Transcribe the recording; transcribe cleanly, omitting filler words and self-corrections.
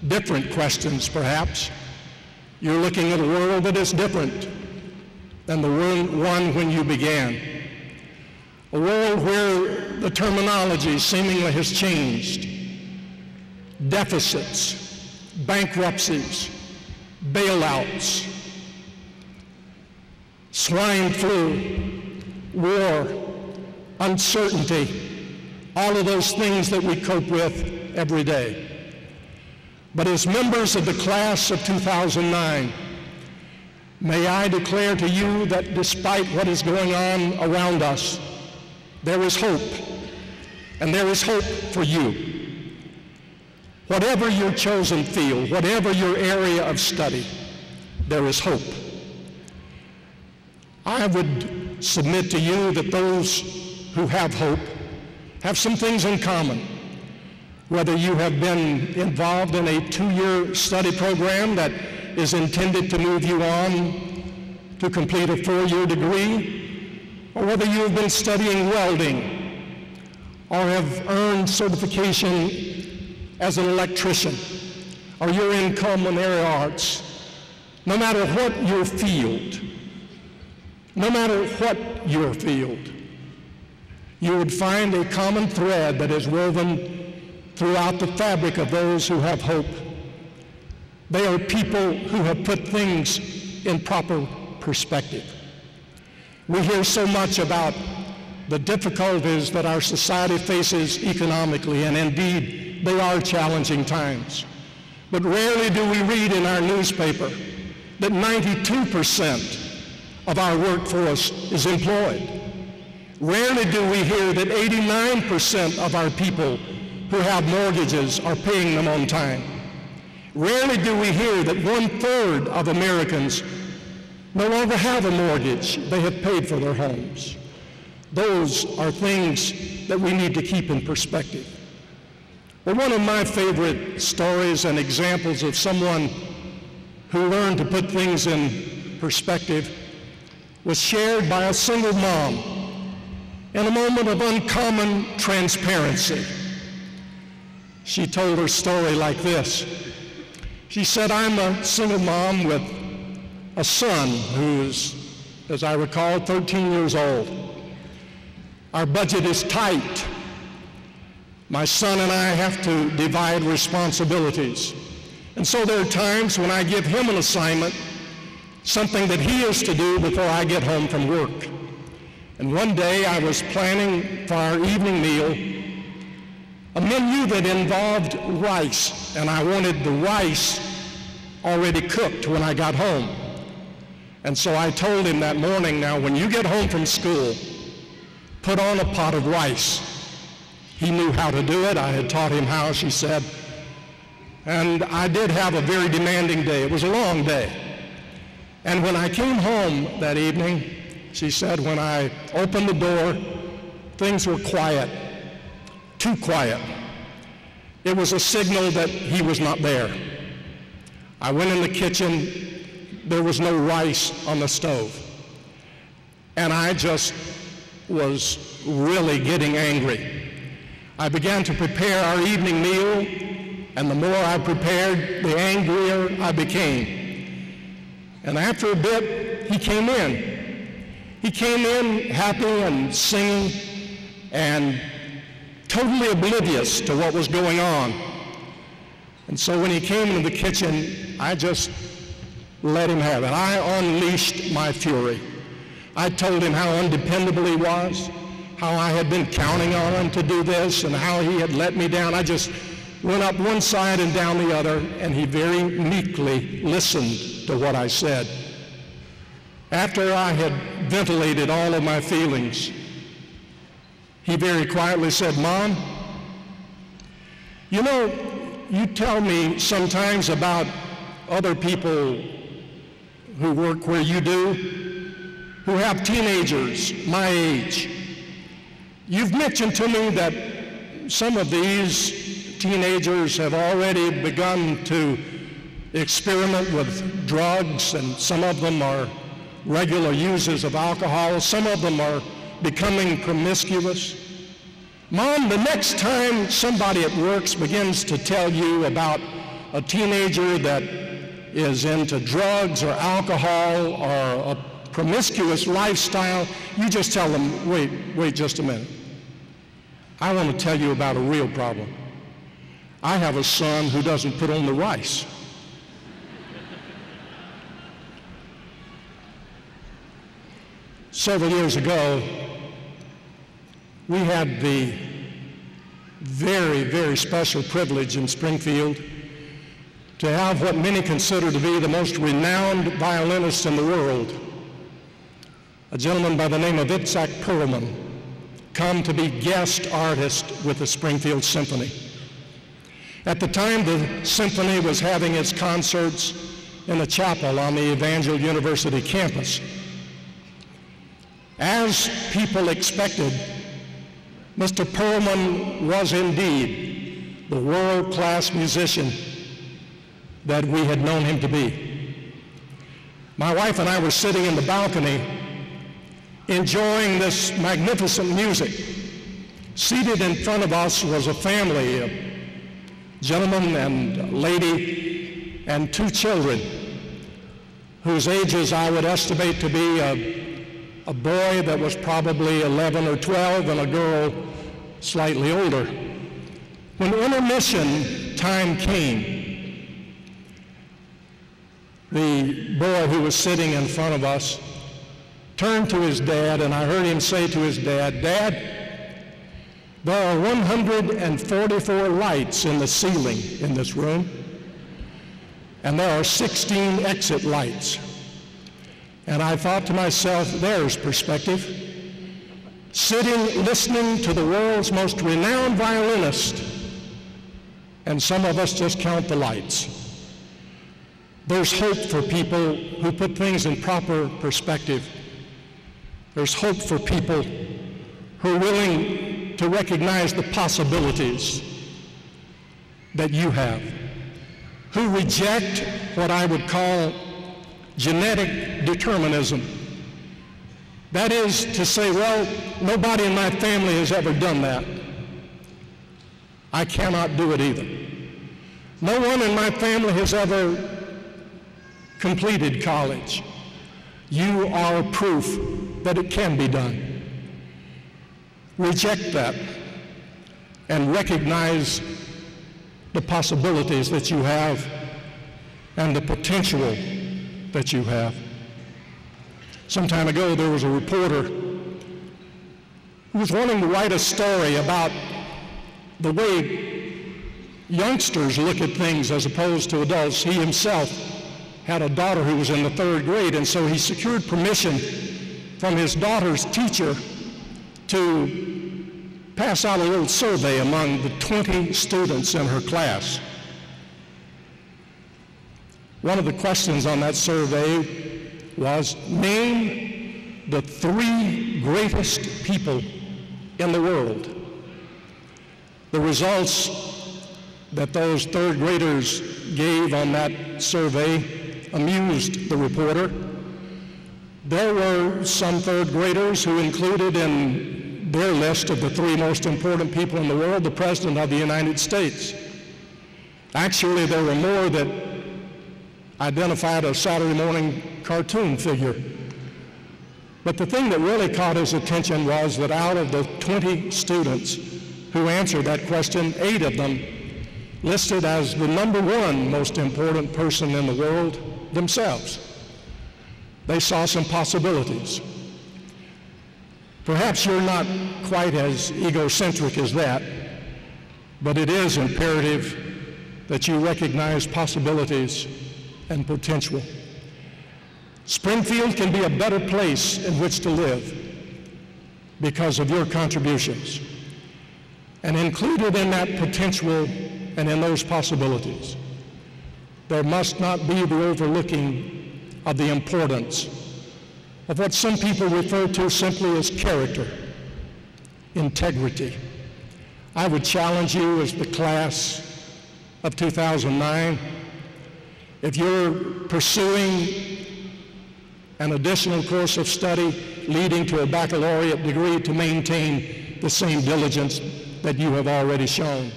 Different questions, perhaps. You're looking at a world that is different than the one when you began. A world where the terminology seemingly has changed. Deficits, bankruptcies, bailouts, swine flu, war, uncertainty, all of those things that we cope with every day. But as members of the class of 2009, may I declare to you that despite what is going on around us, there is hope, and there is hope for you. Whatever your chosen field, whatever your area of study, there is hope. I would submit to you that those who have hope have some things in common. Whether you have been involved in a 2-year study program that is intended to move you on to complete a 4-year degree, or whether you have been studying welding or have earned certification as an electrician, or you're in culinary arts, no matter what your field, you would find a common thread that is woven throughout the fabric of those who have hope. They are people who have put things in proper perspective. We hear so much about the difficulties that our society faces economically, and indeed, they are challenging times. But rarely do we read in our newspaper that 92% of our workforce is employed. Rarely do we hear that 89% of our people who have mortgages are paying them on time. Rarely do we hear that 1/3 of Americans no longer have a mortgage. They have paid for their homes. Those are things that we need to keep in perspective. Well, one of my favorite stories and examples of someone who learned to put things in perspective was shared by a single mom in a moment of uncommon transparency. She told her story like this. She said, "I'm a single mom with a son who is, as I recall, 13 years old. Our budget is tight. My son and I have to divide responsibilities. And so there are times when I give him an assignment, something that he is to do before I get home from work. And one day I was planning for our evening meal a menu that involved rice, and I wanted the rice already cooked when I got home. And so I told him that morning, now when you get home from school, put on a pot of rice." He knew how to do it. I had taught him how, she said. And I did have a very demanding day. It was a long day. And when I came home that evening, she said, when I opened the door, things were quiet. Too quiet. It was a signal that he was not there. I went in the kitchen. There was no rice on the stove. And I just was really getting angry. I began to prepare our evening meal, and the more I prepared, the angrier I became. And after a bit, he came in. He came in happy and singing and totally oblivious to what was going on. And so when he came into the kitchen, I just let him have it. I unleashed my fury. I told him how undependable he was, how I had been counting on him to do this, and how he had let me down. I just went up one side and down the other, and he very meekly listened to what I said. After I had ventilated all of my feelings, he very quietly said, "Mom, you know, you tell me sometimes about other people who work where you do, who have teenagers my age. You've mentioned to me that some of these teenagers have already begun to experiment with drugs, and some of them are regular users of alcohol. Some of them are becoming promiscuous. Mom, the next time somebody at work begins to tell you about a teenager that is into drugs or alcohol or a promiscuous lifestyle, you just tell them, wait just a minute. I want to tell you about a real problem. I have a son who doesn't put on the rice. Several years ago, we had the very, very special privilege in Springfield to have what many consider to be the most renowned violinist in the world, a gentleman by the name of Ozarks Perlman, come to be guest artist with the Springfield Symphony. At the time, the symphony was having its concerts in a chapel on the Evangel University campus. As people expected, Mr. Perlman was indeed the world-class musician that we had known him to be. My wife and I were sitting in the balcony enjoying this magnificent music. Seated in front of us was a family, a gentleman and a lady and two children whose ages I would estimate to be a boy that was probably 11 or 12 and a girl slightly older. When intermission time came, the boy who was sitting in front of us turned to his dad, and I heard him say to his dad, "Dad, there are 144 lights in the ceiling in this room, and there are 16 exit lights." And I thought to myself, there's perspective. Sitting, listening to the world's most renowned violinist, and some of us just count the lights. There's hope for people who put things in proper perspective. There's hope for people who are willing to recognize the possibilities that you have, who reject what I would call genetic determinism. That is to say, well, nobody in my family has ever done that. I cannot do it either. No one in my family has ever completed college. You are proof that it can be done. Reject that and recognize the possibilities that you have and the potential that you have. Some time ago, there was a reporter who was wanting to write a story about the way youngsters look at things as opposed to adults. He himself had a daughter who was in the 3rd grade, and so he secured permission from his daughter's teacher to pass out a little survey among the 20 students in her class. One of the questions on that survey was, name the 3 greatest people in the world. The results that those 3rd graders gave on that survey amused the reporter. There were some 3rd graders who included in their list of the 3 most important people in the world the President of the United States. Actually, there were more that identified a Saturday morning cartoon figure. But the thing that really caught his attention was that out of the 20 students who answered that question, 8 of them listed as the #1 most important person in the world themselves. They saw some possibilities. Perhaps you're not quite as egocentric as that, but it is imperative that you recognize possibilities and potential. Springfield can be a better place in which to live because of your contributions. And included in that potential and in those possibilities, there must not be the overlooking of the importance of what some people refer to simply as character, integrity. I would challenge you as the class of 2009, if you're pursuing an additional course of study leading to a baccalaureate degree, to maintain the same diligence that you have already shown.